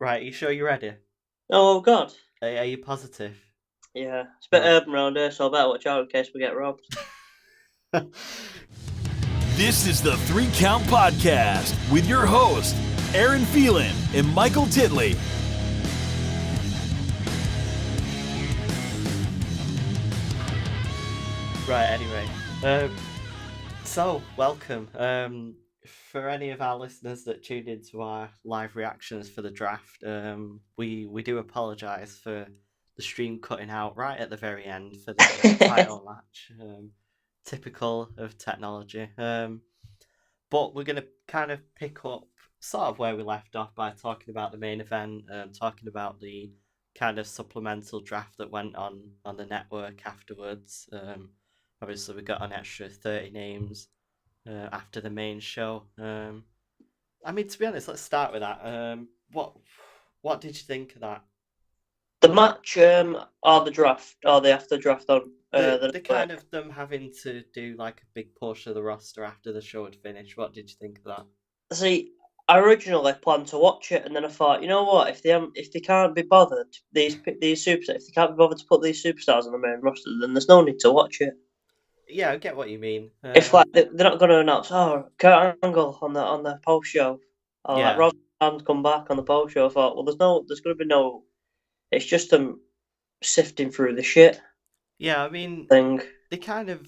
Right, you sure you're ready? Oh God, Are you positive? yeah, it's a bit Right. urban around here, so I better watch out in case we get robbed. This is the 3 Count Podcast with your host, Aaron Phelan and Michael Titley. Right, anyway. Um, so, welcome. For any of our listeners that tuned into our live reactions for the draft, we do apologise for the stream cutting out right at the very end for the title match. Typical of technology. But we're going to kind of pick up sort of where we left off by talking about the main event, talking about the kind of supplemental draft that went on the network afterwards. Obviously, we got an extra 30 names after the main show. I mean, to be honest, let's start with that. What did you think of that? The match, or the draft, or the after draft on the The kind network. of them having to do like a big portion of the roster after the show had finished. What did you think of that? See, I originally planned to watch it, and then I thought, you know what? If they can't be bothered, these superstars, if they can't be bothered to put these superstars on the main roster, then there's no need to watch it. Yeah, I get what you mean. If like they're not going to announce, Kurt Angle on the post show, or like Yeah, Rob come back on the post show, I thought, well, there's going to be no. It's just them sifting through the shit yeah. I mean, thing. they kind of.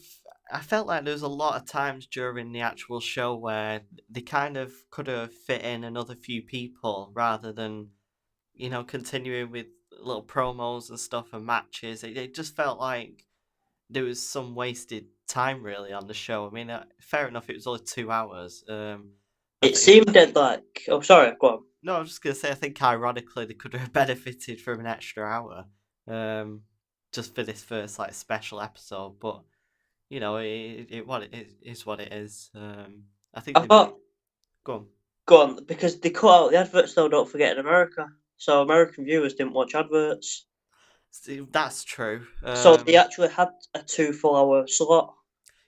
I felt like there was a lot of times during the actual show where they kind of could have fit in another few people rather than, continuing with little promos and stuff and matches. It just felt like there was some wasted time really on the show. I mean, fair enough, it was only 2 hours. I It think seemed that like, oh, sorry, go on. no, I was just gonna say I think ironically they could have benefited from an extra hour, um, just for this first like special episode. But it is what it is. I think I they thought, go on. go on, because they cut out the adverts though, don't forget, in America. So American viewers didn't watch adverts. See, that's true. So they actually had a 2 full hour slot.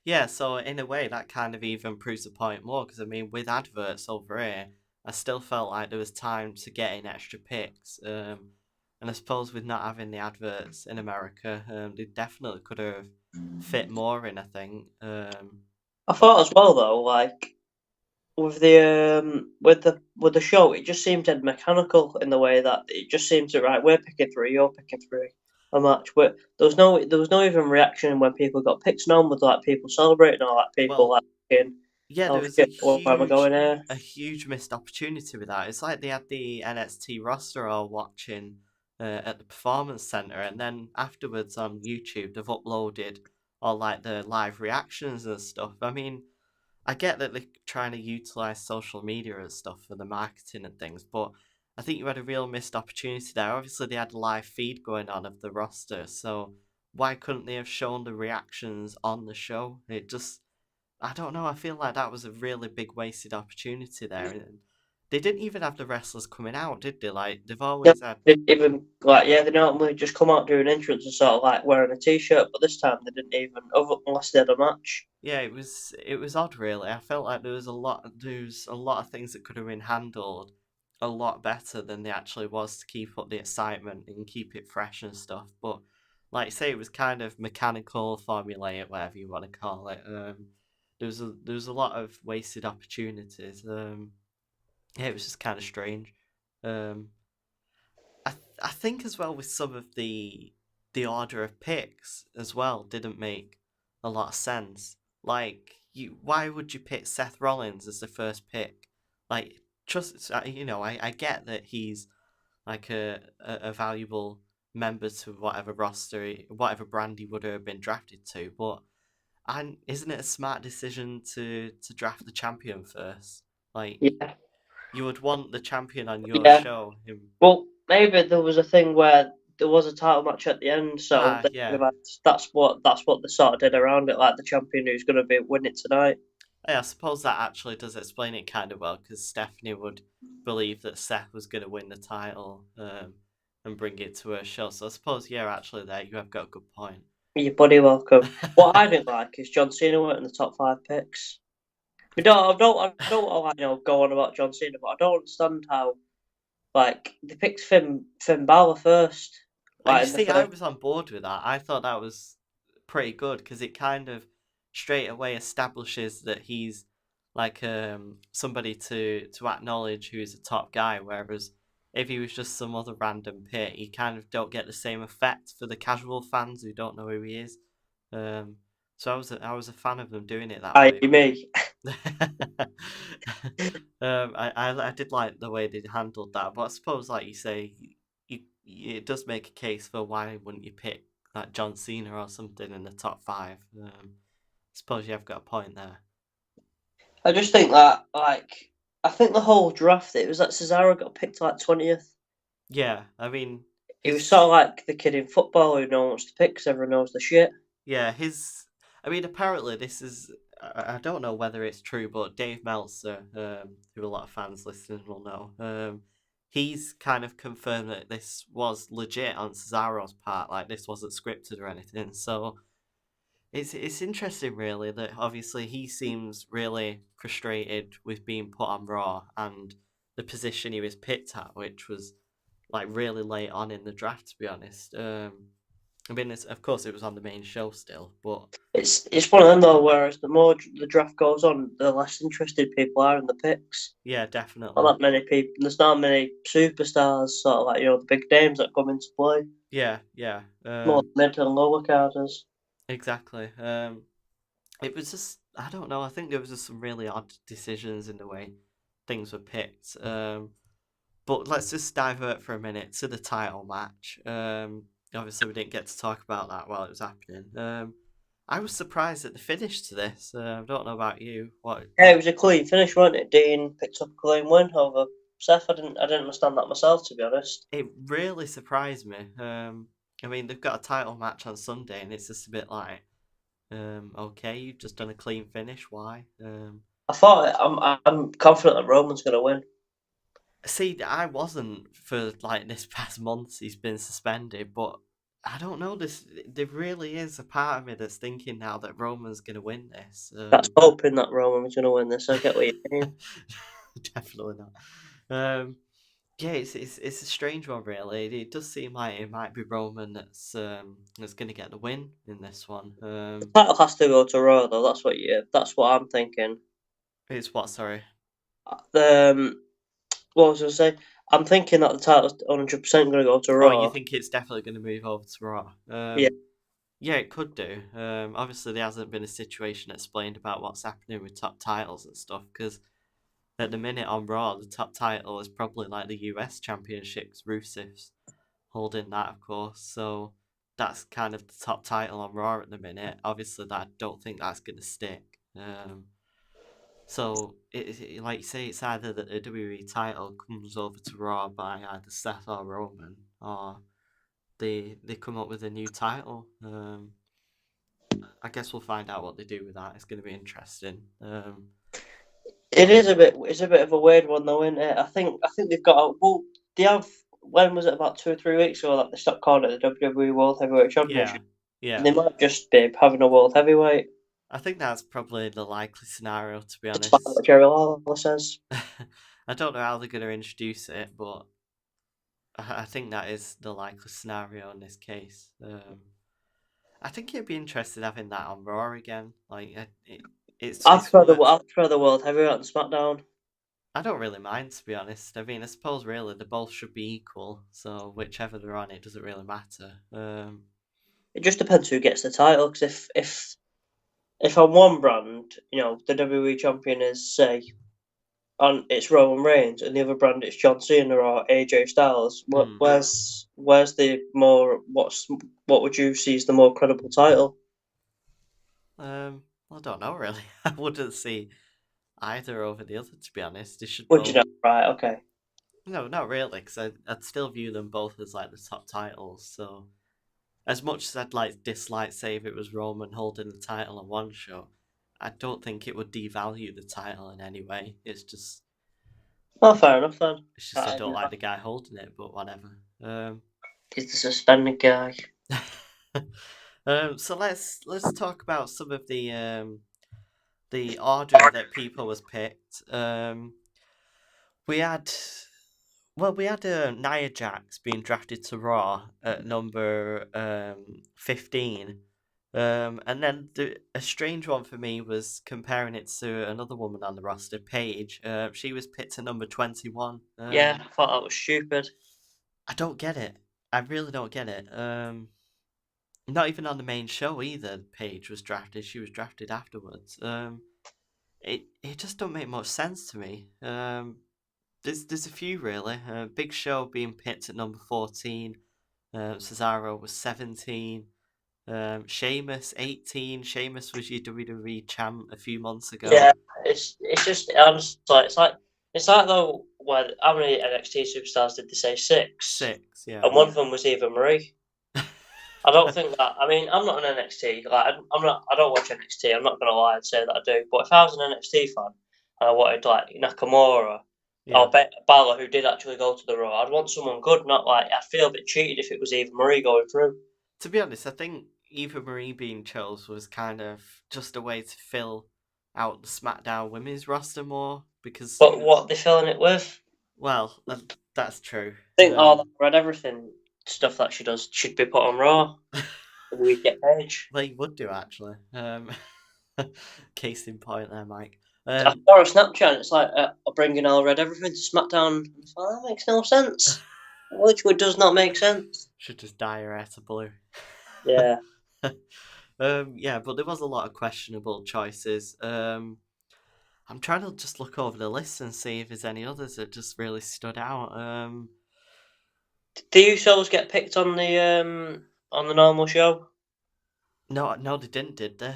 Yeah, so in a way that kind of even proves the point more because I mean with adverts over here, I still felt like there was time to get in extra picks. And I suppose with not having the adverts in America, they definitely could have fit more in. I think. I thought as well though, like with the show, it just seemed dead mechanical in the way that it just seemed to right. We're picking three, you're picking three. A match, but there was no even reaction when people got picked. None with like people celebrating or like people Well, like in, yeah, there oh was shit, where am I going here? a huge missed opportunity with that. It's like they had the NXT roster all watching at the performance center, and then afterwards on YouTube they've uploaded all like the live reactions and stuff. I mean, I get that they're trying to utilize social media and stuff for the marketing and things, but I think you had a real missed opportunity there. Obviously, they had a live feed going on of the roster, so why couldn't they have shown the reactions on the show? I don't know. I feel like that was a really big wasted opportunity there. And they didn't even have the wrestlers coming out, did they? Like they've Yeah, always had. they even like they normally just come out doing entrance and sort of like wearing a t-shirt, but this time they didn't even, unless they had a match. Yeah, it was odd, really. I felt like there was a lot of things that could have been handled a lot better than they actually was to keep up the excitement and keep it fresh and stuff. But like I say, it was kind of mechanical, formulaic, whatever you want to call it. There was a lot of wasted opportunities. Yeah, it was just kind of strange. Um, I think as well with some of the order of picks as well didn't make a lot of sense. Like why would you pick Seth Rollins as the first pick? Like I get that he's like a valuable member to whatever roster, whatever brand he would have been drafted to, but and isn't it a smart decision to draft the champion first? Like Yeah, you would want the champion on your yeah. show. Him, Well, maybe there was a thing where there was a title match at the end, so they could yeah. have had, that's what they sort of did around it, like the champion who's going to be winning tonight. Yeah, I suppose that actually does explain it kind of well because Stephanie would believe that Seth was going to win the title and bring it to her show. So I suppose, yeah, actually, there you have got a good point. You're bloody welcome. What I didn't like is John Cena went in the top five picks. I don't go on about John Cena, but I don't understand how. Like they picked Finn Balor first, You like in the see, I first. was on board with that. I thought that was pretty good because it kind of straight away establishes that he's like somebody to acknowledge who's a top guy. Whereas if he was just some other random pit, you kind of don't get the same effect for the casual fans who don't know who he is. Um, so I was a fan of them doing it that way. Me. I did like the way they handled that, but I suppose, like you say, it does make a case for why wouldn't you pick like John Cena or something in the top five. Suppose you have got a point there. I just think that I think the whole draft it was that Cesaro got picked like 20th. Yeah, I mean, He was sort of like the kid in football who no one wants to pick because everyone knows the shit. yeah, I mean, apparently this is. I don't know whether it's true, but Dave Meltzer, who a lot of fans listening will know, he's kind of confirmed that this was legit on Cesaro's part. Like this wasn't scripted or anything. So it's interesting, really, that obviously he seems really frustrated with being put on Raw and the position he was picked at, which was like really late on in the draft, to be honest. I mean, of course, it was on the main show still, but It's one of them though. Whereas the more the draft goes on, the less interested people are in the picks. yeah, Not definitely. that many people. There's not many superstars, sort of like the big names that come into play. Yeah, yeah, More mid and lower carders. exactly. It was just, I don't know. I think there was just some really odd decisions in the way things were picked. But let's just divert for a minute to the title match. Obviously, we didn't get to talk about that while it was happening. I was surprised at the finish to this. I don't know about you. Yeah, it was a clean finish, wasn't it? Dean picked up a clean win over Seth. I didn't understand that myself, to be honest. It really surprised me. I mean, they've got a title match on Sunday, and it's just a bit like, okay, you've just done a clean finish. Why? I'm confident that Roman's going to win. See, I wasn't for like this past month. He's been suspended, but I don't know. There really is a part of me that's thinking now that Roman's gonna win this. That's hoping that Roman was going to win this. I get what you mean. Definitely not. Yeah, it's a strange one, really. It does seem like it might be Roman that's gonna get the win in this one. The title has to go to Raw, though. That's what I'm thinking. It's what? Sorry. What was I going to say? I'm thinking that the title's 100% going to go to Oh, you Raw. think it's definitely gonna move over to Raw? Yeah. Yeah, it could do. Obviously, there hasn't been a situation explained about what's happening with top titles and stuff, because at the minute on Raw, the top title is probably like the US Championships. Rusev's holding that, of course. So that's kind of the top title on Raw at the minute. Obviously, I don't think that's going to stick. So, like you say, it's either that the WWE title comes over to Raw by either Seth or Roman, or they come up with a new title. I guess we'll find out what they do with that. It's going to be interesting. It is a bit. It's a bit of a weird one, though, isn't it? I think they've got. Well, they have. When was it? About 2 or 3 weeks ago that they stopped calling it the WWE World Heavyweight Championship. Yeah. They might just be having a World Heavyweight. I think that's probably the likely scenario, to be Despite honest. what Jerry Lawler says. I don't know how they're going to introduce it, but I think that is the likely scenario in this case. I think it'd be interesting having that on Raw again. Like, it's I prefer worth. the World Heavyweight on SmackDown. I don't really mind, to be honest. I mean, I suppose really they both should be equal, so whichever they're on, it doesn't really matter. It just depends who gets the title. Because if on one brand, the WWE champion is say on it's Roman Reigns, and the other brand it's John Cena or AJ Styles. Where's the more what would you see as the more credible title? I don't know really. I wouldn't see either over the other, to be honest. They should Would both. you know? Right, okay. No, not really, because I'd still view them both as like the top titles. So, as much as I'd like dislike, say, if it was Roman holding the title on one show, I don't think it would devalue the title in any way. It's just, Oh, fair enough then. I don't like the guy holding it, but whatever. He's the suspended guy. So let's talk about some of the order that people was picked. We had Well, we had Nia Jax being drafted to Raw at number 15. And then a strange one for me was comparing it to another woman on the roster, Paige. She was picked to number 21. Yeah, I thought that was stupid. I don't get it. I really don't get it. Not even on the main show either. Paige was drafted. She was drafted afterwards. It just don't make much sense to me. There's a few really. Big Show being picked at number 14. Cesaro was 17. Sheamus 18. Sheamus was your WWE champ a few months ago. Yeah, it's just honestly, it's like though. When how many NXT superstars did they say? 6. 6, yeah. And one of them was Eva Marie. I don't think that. I mean, I'm not an NXT. Like, I'm not. I don't watch NXT. I'm not gonna lie and say that I do. But if I was an NXT fan and I wanted like Nakamura or Balor, who did actually go to the Raw, I'd want someone good. Not like I'd feel a bit cheated if it was Eva Marie going through. To be honest, I think Eva Marie being chose was kind of just a way to fill out the SmackDown women's roster more because. But what are they filling it with? Well, that's true. I think all that Red Everything stuff that she does should be put on Raw. We get Paige. They would do actually. Case in point there, Mike. I saw a Snapchat and it's like, bringing all Red Everything to SmackDown. That makes no sense. Literally does not make sense. Should just dye her hair to blue. Yeah. Yeah, but there was a lot of questionable choices. I'm trying to just look over the list and see if there's any others that just really stood out. Do you Usos get picked on the normal show? No, they didn't, did they?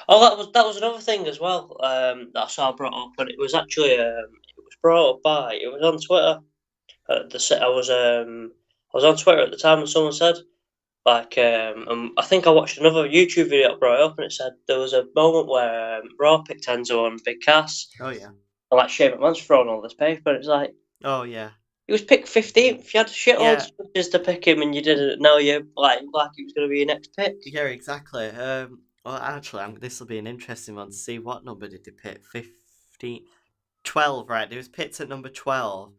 Oh, that was another thing as well. That I saw brought up, and it was actually it was brought up by it was on Twitter. I was on Twitter at the time, and someone said like I think I watched another YouTube video that brought it up, and it said there was a moment where Raw picked Enzo on Big Cass. Oh yeah. And like Shane McMahon's throwing all this paper, it's like. Oh yeah. He was picked 15th. You had shit Yeah. all just to pick him, and you didn't know you like it was going to be your next pick. Yeah, exactly. Well, actually, this will be an interesting one to see what number did they pick. 15, 12, right? They was picked at number 12.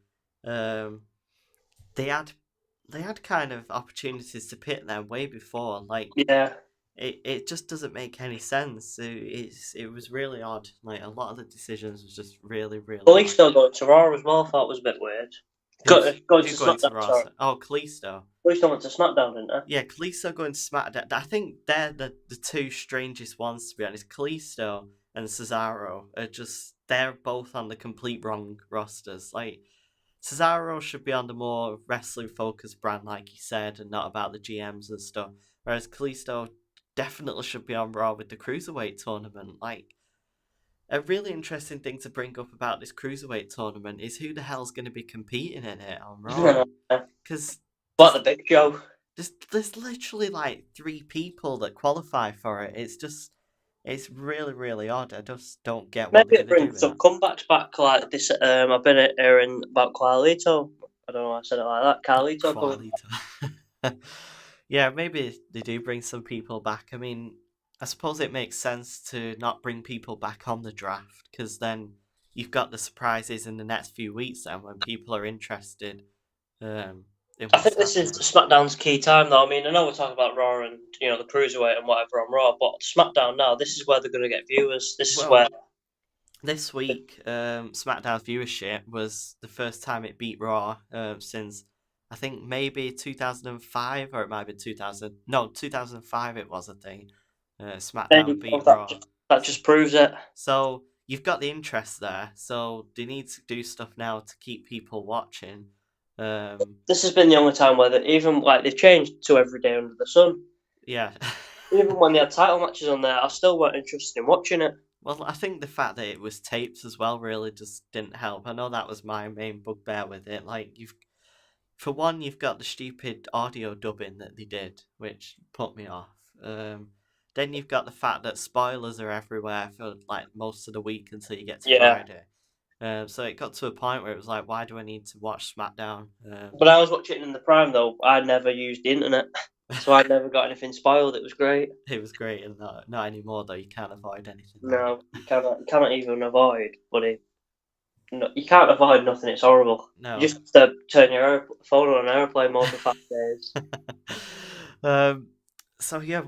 They had kind of opportunities to pick them way before. Like, Yeah. It just doesn't make any sense. It was really odd. Like a lot of the decisions was just really really. Well, he's still going to Raw as well. I thought it was a bit weird. Going to SmackDown. Sorry. Oh, Kalisto. Well, he still went to SmackDown, didn't he? Yeah, Kalisto going to SmackDown. I think they're the two strangest ones, to be honest. Kalisto and Cesaro are just, they're both on the complete wrong rosters. Like, Cesaro should be on the more wrestling-focused brand, like you said, and not about the GMs and stuff. Whereas Kalisto definitely should be on Raw with the Cruiserweight tournament. Like, a really interesting thing to bring up about this Cruiserweight tournament is who the hell's going to be competing in it on Raw. Because what the Big Show? There's literally like 3 people that qualify for it. It's really, really odd. I just don't get what Maybe they're going to do. Maybe it brings some comebacks back like this. I've been hearing about Carlito. I don't know why I said it like that. Carlito. Yeah, maybe they do bring some people back. I mean, I suppose it makes sense to not bring people back on the draft because then you've got the surprises in the next few weeks then when people are interested. I think this is SmackDown's key time though. I mean, I know we're talking about Raw and the Cruiserweight and whatever on Raw, but SmackDown now, this is where they're going to get viewers. This week, SmackDown's viewership was the first time it beat Raw since I think maybe 2005 or it might be 2005 it was, I think. SmackDown beat Raw. That just proves it. So you've got the interest there. So they need to do stuff now to keep people watching. This has been the only time where even like they've changed to every day under the sun. Yeah. Even when they had title matches on there, I still weren't interested in watching it. Well, I think the fact that it was taped as well really just didn't help. I know that was my main bugbear with it. Like for one, you've got the stupid audio dubbing that they did, which put me off. Then you've got the fact that spoilers are everywhere for like most of the week until you get to Friday. So it got to a point where it was like, why do I need to watch SmackDown? But I was watching it in the Prime though. I never used the internet, so I never got anything spoiled. It was great. It was great, and not anymore though. You can't avoid anything. No, you cannot even avoid, buddy. no, you can't avoid nothing. It's horrible. No. You just have to turn your phone on airplane mode for 5 days. So yeah,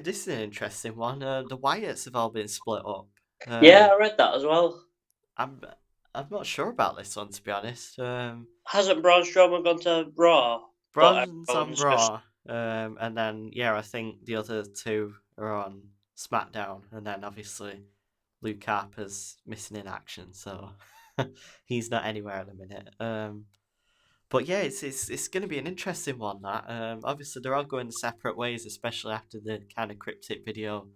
this is an interesting one. The Wyatts have all been split up. Yeah, I read that as well. I'm not sure about this one, to be honest. Hasn't Braun Strowman gone to Raw? But Braun's on everyone's just Raw, and then I think the other two are on SmackDown, and then obviously Luke Harper's missing in action, so he's not anywhere at the minute. But yeah, it's going to be an interesting one. That obviously they're all going separate ways, especially after the kind of cryptic video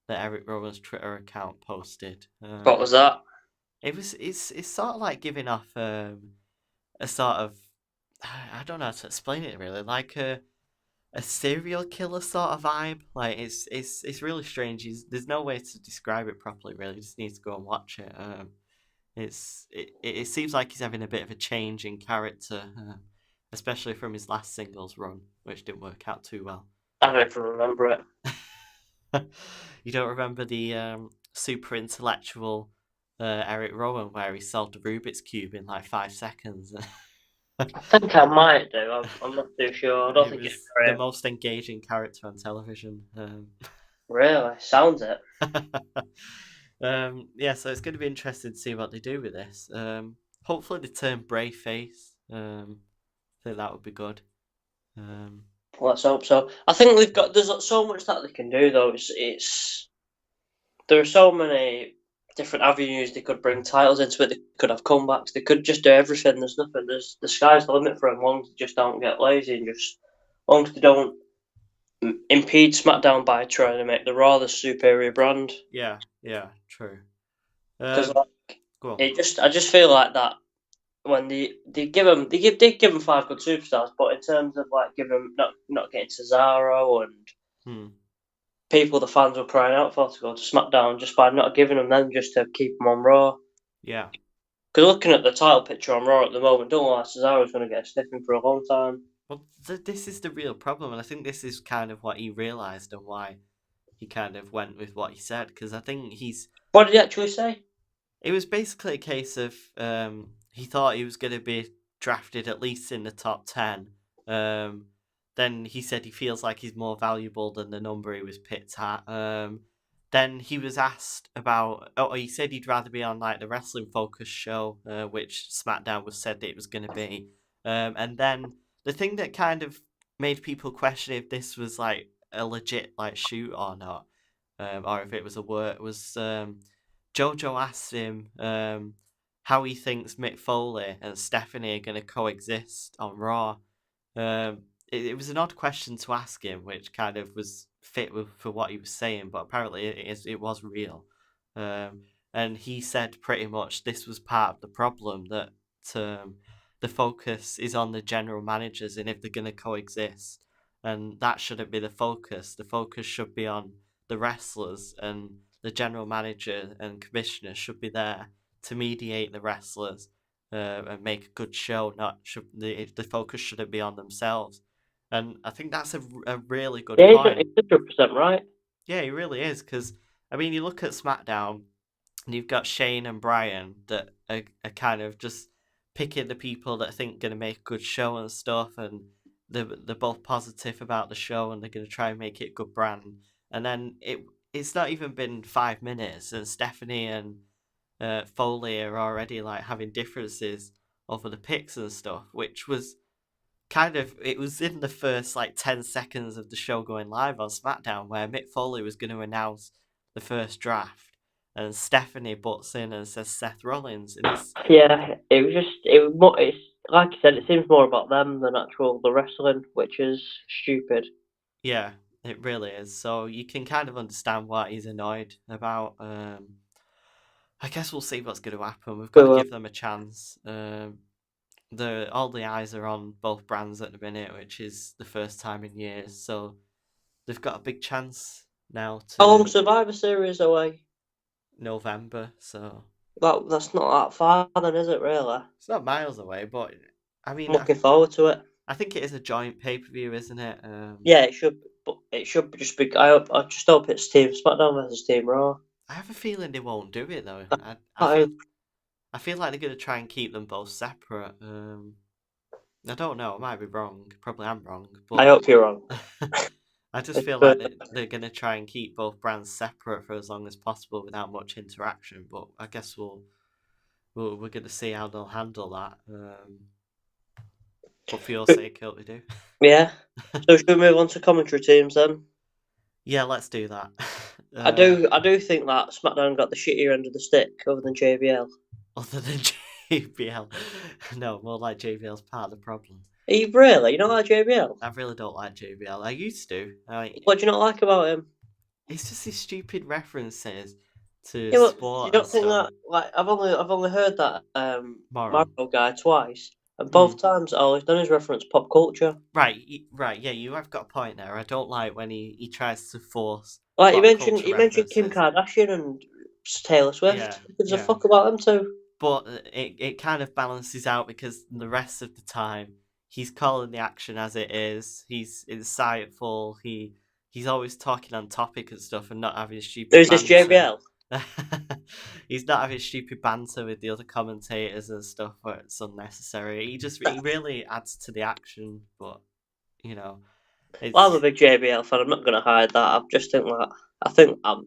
that Eric Rowan's Twitter account posted. what was that? It's sort of like giving off a sort of, I don't know how to explain it really, like a serial killer sort of vibe. Like it's really strange. There's no way to describe it properly. Really, you just need to go and watch it. It seems like he's having a bit of a change in character, especially from his last singles run, which didn't work out too well. I don't even remember it. You don't remember the super intellectual Eric Rowan where he solved the Rubik's Cube in like 5 seconds? I think I might do. I'm not too sure. I don't think it's the great. most engaging character on television. Really? Sounds it. Yeah, so it's going to be interesting to see what they do with this. Hopefully they turn brave face. I think that would be good. Let's hope so. I think there's so much that they can do though. It's there are so many different avenues they could bring titles into it. They could have comebacks. They could just do everything. There's nothing. The sky's the limit for them. Long as they just don't get lazy and just long as they don't impede SmackDown by trying to make the Raw the superior brand. Yeah, true. Because go on. I just feel like that when they give them 5 good superstars, but in terms of like giving them not getting Cesaro and people the fans were crying out for to go to SmackDown, just by not giving them just to keep them on Raw. Yeah. Because looking at the title picture on Raw at the moment, don't look like Cesaro's going to get a sniffing for a long time. Well, this is the real problem, and I think this is kind of what he realised and why he kind of went with what he said, because I think What did he actually say? It was basically a case of he thought he was going to be drafted at least in the top 10. Then he said he feels like he's more valuable than the number he was picked at. Then he was asked about... he said he'd rather be on like the Wrestling Focus show, which SmackDown was said that it was going to be. And then the thing that kind of made people question if this was like a legit like shoot or not, or if it was a work, was Jojo asked him how he thinks Mick Foley and Stephanie are going to coexist on Raw. It was an odd question to ask him, which kind of was fit for what he was saying, but apparently it was real. And he said pretty much this was part of the problem, that the focus is on the general managers and if they're going to coexist. And that shouldn't be the focus. The focus should be on the wrestlers, and the general manager and commissioner should be there to mediate the wrestlers and make a good show. The focus shouldn't be on themselves. And I think that's a really good point. He's 100% right. Yeah, he really is, because, I mean, you look at SmackDown, and you've got Shane and Bryan that are kind of just picking the people that think going to make a good show and stuff, and they're both positive about the show, and they're going to try and make it a good brand. And then it's not even been 5 minutes, and Stephanie and Foley are already like having differences over the picks and stuff, which was it was in the first like 10 seconds of the show going live on SmackDown, where Mick Foley was going to announce the first draft, and Stephanie butts in and says Seth Rollins. And it's like you said, it seems more about them than the wrestling, which is stupid. Yeah, it really is. So you can kind of understand what he's annoyed about. I guess we'll see what's going to happen. We've got to give them a chance. All the eyes are on both brands at the minute, which is the first time in years. So they've got a big chance now. How long Survivor Series away? November. So that's not that far, then, is it? Really? It's not miles away, but I mean, I'm looking forward to it. I think it is a joint pay-per-view, isn't it? Yeah, it should. But it should just be. I just hope it's Team SmackDown versus Team Raw. I have a feeling they won't do it though. I feel like they're going to try and keep them both separate. I don't know. I might be wrong. Probably am wrong. But I hope you're wrong. I just feel like they're going to try and keep both brands separate for as long as possible without much interaction. But I guess we're going to see how they'll handle that. But for your sake, I hope they do. Yeah. So should we move on to commentary teams then? Yeah, let's do that. I do think that SmackDown got the shittier end of the stick other than JBL. Other than JBL. No, more like JBL's part of the problem. Are you really? You don't like JBL? I really don't like JBL. I used to. What do you not like about him? It's just these stupid references to Yeah, but sport you don't and think stuff. that? Like, I've only heard that Morrow. Marco guy twice, and both times all he's done is reference pop culture. Right, yeah, you have got a point there. I don't like when he tries to force. Like pop you culture mentioned Kim references. Kardashian and Taylor Swift. Yeah, Who gives a yeah. fuck about them too? But it kind of balances out because the rest of the time he's calling the action as it is. He's insightful. He's always talking on topic and stuff and not having stupid There's this banter. JBL. He's not having stupid banter with the other commentators and stuff where it's unnecessary. He really adds to the action, but you know, it's Well, I'm a big JBL fan. I'm not going to hide that. I just think that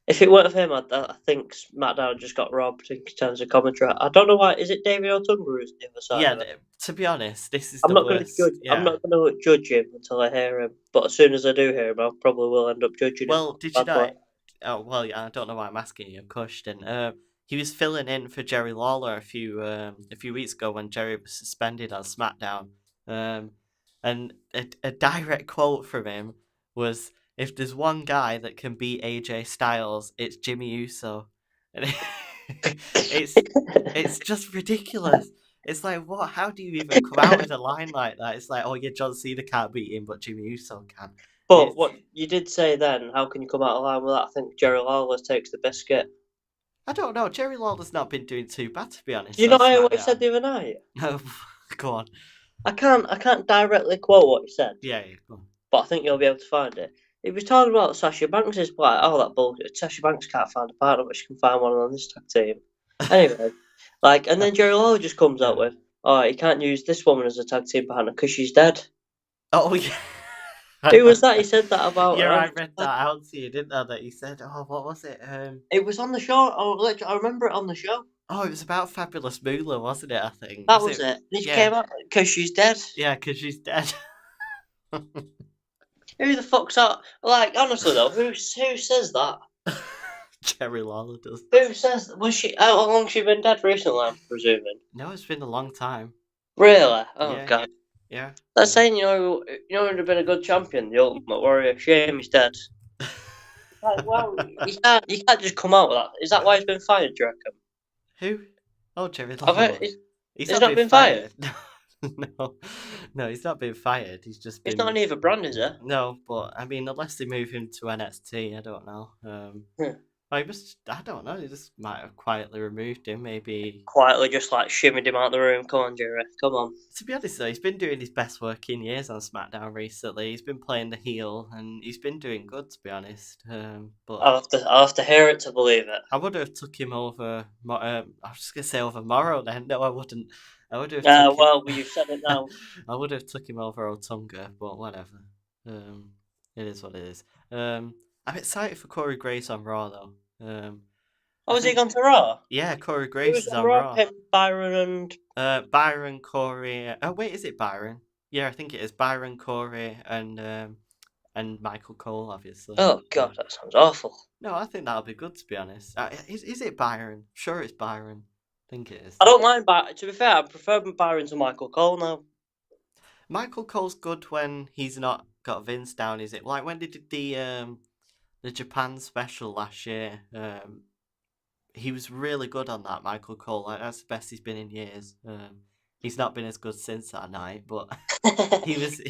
if it weren't for him, I think SmackDown just got robbed in terms of commentary. I don't know why. Is it David Otunga who's the other side yeah. of it? To be honest, this is I'm the not going to worst. judge. Yeah. I'm not going to judge him until I hear him. But as soon as I do hear him, I probably will end up judging him. Well, did you Bad know? boy. Oh well, yeah, I don't know why I'm asking you, question. He was filling in for Jerry Lawler a few weeks ago when Jerry was suspended on SmackDown. And a direct quote from him was, "If there's one guy that can beat AJ Styles, it's Jimmy Uso." And it's just ridiculous. It's like, what? How do you even come out with a line like that? It's like, oh yeah, John Cena can't beat him, but Jimmy Uso can. But what you did say then, how can you come out of line with that? I think Jerry Lawler takes the biscuit. I don't know. Jerry Lawler's not been doing too bad, to be honest. Do you not hear what he said the other night? No, go on. I can't directly quote what he said. Yeah, go on. But I think you'll be able to find it. He was talking about Sasha Banks. Is like, oh, that bullshit. Sasha Banks can't find a partner, but she can find one on this tag team. Anyway, and then Jerry Lawler just comes out with, oh, he can't use this woman as a tag team partner because she's dead. Oh yeah. Who was that? He said that about. Yeah, I read that out to you, didn't I? That he said, oh, what was it? It was on the show. Oh, I remember it on the show. Oh, it was about Fabulous Moolah, wasn't it? I think That was it. And she came out because she's dead. Yeah, because she's dead. Who the fuck's that? Like, honestly though, who says that? Jerry Lawler does. Who says? Was she? How long she been dead recently? I'm presuming. No, it's been a long time. Really? Oh Yeah. god. Yeah. That's saying who'd have been a good champion, the Ultimate Warrior. Shame he's dead. Like, well, you can't just come out with that. Is that why he's been fired, do you reckon? Who? Oh, Jerry I've Lawler. heard, He's not been fired. No, he's not been fired. He's just been. He's not an either brand, is it? No, but I mean, unless they move him to NXT, I don't know. I don't know. They just might have quietly removed him. Maybe Quietly, just like shimmied him out the room. Come on, Jerry. Come on. To be honest, though, he's been doing his best work in years on SmackDown recently. He's been playing the heel, and he's been doing good, to be honest. But I'll have to hear it to believe it. I would have took him over. I was just gonna say over Morrow. Then no, I wouldn't. I would have. Well, you've said it now. I would have took him over Otunga, but whatever. It is what it is. I'm excited for Corey Graves on Raw though. Has he gone to Raw? Yeah, Corey Graves is on Raw. Raw. Him, Byron and Byron, Corey. Oh wait, is it Byron? Yeah, I think it is Byron, Corey, and Michael Cole, obviously. Oh god, that sounds awful. No, I think that'll be good, to be honest. Is it Byron? Sure, it's Byron. I think it is. I don't mind Byron. To be fair, I prefer Byron to Michael Cole now. Michael Cole's good when he's not got Vince down, is it? Like when they did the Japan special last year, he was really good on that, Michael Cole. Like that's the best he's been in years. He's not been as good since that night, but he was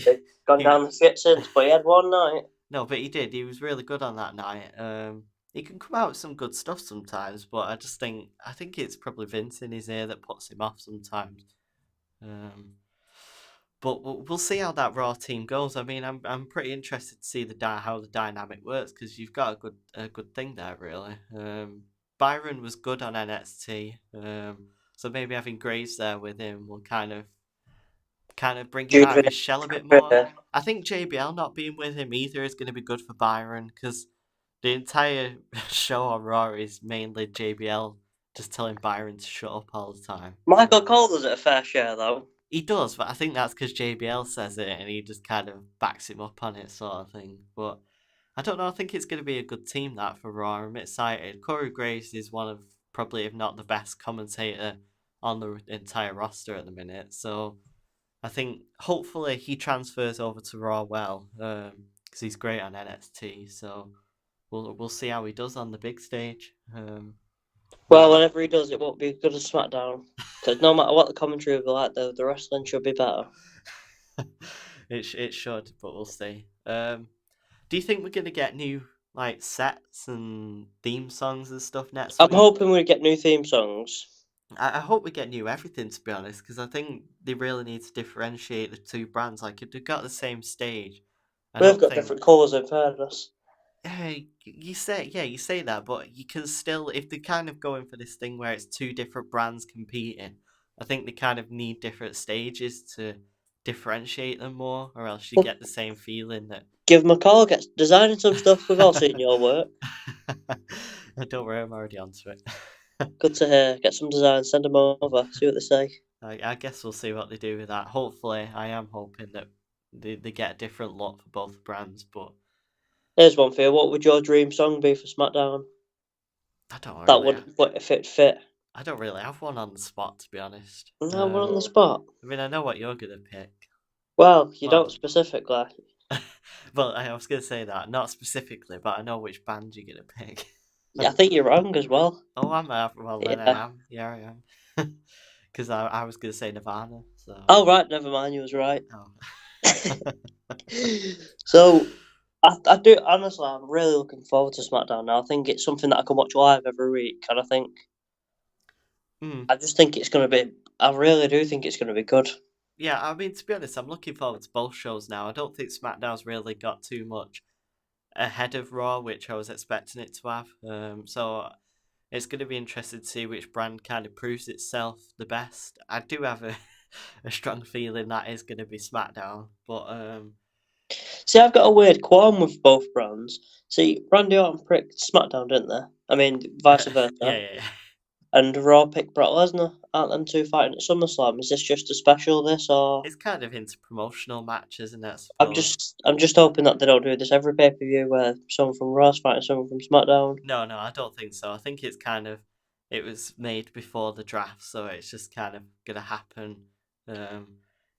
gone down the shit since, but he had one night. No, but he did. He was really good on that night. He can come out with some good stuff sometimes, but I think it's probably Vince in his ear that puts him off sometimes. But we'll see how that Raw team goes. I mean, I'm pretty interested to see how the dynamic works because you've got a good thing there, really. Byron was good on NXT, so maybe having Graves there with him will kind of bring him out of his shell a bit more. I think JBL not being with him either is going to be good for Byron, because the entire show on Raw is mainly JBL just telling Byron to shut up all the time. Michael Cole does it a fair share, though. He does, but I think that's because JBL says it and he just kind of backs him up on it, sort of thing. But I don't know, I think it's going to be a good team, that, for Raw. I'm excited. Corey Graves is one of, probably, if not the best commentator on the entire roster at the minute. So I think, hopefully, he transfers over to Raw well, because he's great on NXT. So we'll see how he does on the big stage. Well, whenever he does, it won't be as good as SmackDown. Because no matter what the commentary will be like, the wrestling should be better. It should, but we'll see. Do you think we're going to get new sets and theme songs and stuff next week? I'm hoping we get new theme songs. I hope we get new everything, to be honest, because I think they really need to differentiate the two brands. If they've got the same stage, They've got different colours, in fairness. You say that, but you can still, if they're kind of going for this thing where it's two different brands competing, I think they kind of need different stages to differentiate them more, or else you get the same feeling that... Give them a call, get designing some stuff. We've all seen your work. Don't worry, I'm already onto it. Good to hear. Get some designs, send them over, see what they say. I guess we'll see what they do with that. Hopefully, I am hoping that they get a different look for both brands, but... Here's one for you. What would your dream song be for SmackDown? I don't really... That would, if it fit. I don't really have one on the spot, to be honest. No, one on the spot? I mean, I know what you're going to pick. Well, you don't specifically. Well, I was going to say that. Not specifically, but I know which band you're going to pick. Yeah, I think you're wrong as well. Oh, am I? Well, then I am. Yeah, I am. Because I was going to say Nirvana. So. Oh, right. Never mind. You was right. Oh. So... I do, honestly, I'm really looking forward to SmackDown now. I think it's something that I can watch live every week, and I think... I just think it's going to be... I really do think it's going to be good. Yeah, I mean, to be honest, I'm looking forward to both shows now. I don't think SmackDown's really got too much ahead of Raw, which I was expecting it to have. So it's going to be interesting to see which brand kind of proves itself the best. I do have a strong feeling that is going to be SmackDown, but... See, I've got a weird qualm with both brands. See, Randy Orton picked SmackDown, didn't they? I mean, vice versa. Yeah. And Raw picked Brock Lesnar. Aren't them two fighting at SummerSlam? Is this just a special, this, or...? It's kind of into promotional matches, isn't it? I'm just hoping that they don't do this every pay-per-view where someone from Raw's fighting someone from SmackDown. No, I don't think so. I think it's kind of... It was made before the draft, so it's just kind of going to happen.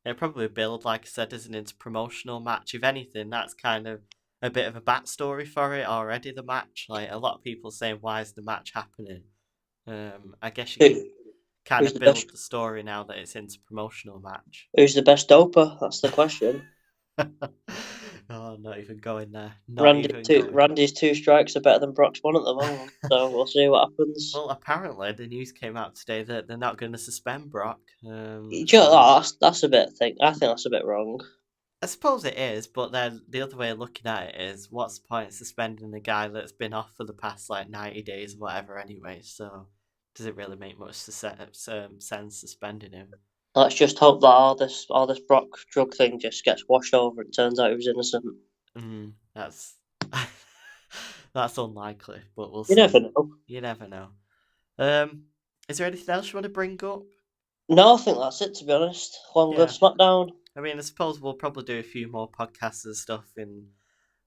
It'll probably build, like I said, as an inter-promotional match. If anything, that's kind of a bit of a backstory for it already, the match. Like, a lot of people saying, why is the match happening? I guess you can kind of build the story now that it's inter-promotional match. Who's the best doper? That's the question. Oh, not even going there. Randy's 2 strikes are better than Brock's 1 at the moment, so we'll see what happens. Well, apparently the news came out today that they're not going to suspend Brock. That's a bit thing. I think that's a bit wrong. I suppose it is, but then the other way of looking at it is, what's the point of suspending a guy that's been off for the past 90 days or whatever anyway? So does it really make much sense suspending him? Let's just hope that all this Brock drug thing just gets washed over and turns out he was innocent. That's that's unlikely, but we'll see. You never know. You never know. Is there anything else you want to bring up? No, I think that's it, to be honest. Good SmackDown. I mean, I suppose we'll probably do a few more podcasts and stuff in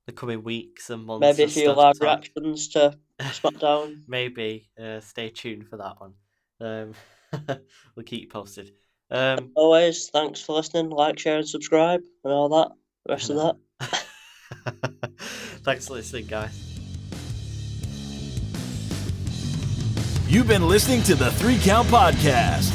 the coming weeks and months. Maybe a few live reactions to SmackDown. Maybe. Stay tuned for that one. We'll keep you posted. Always, thanks for listening. Like, share, and subscribe, and all that. The rest of that. Thanks for listening, guys. You've been listening to the 3 Count Podcast.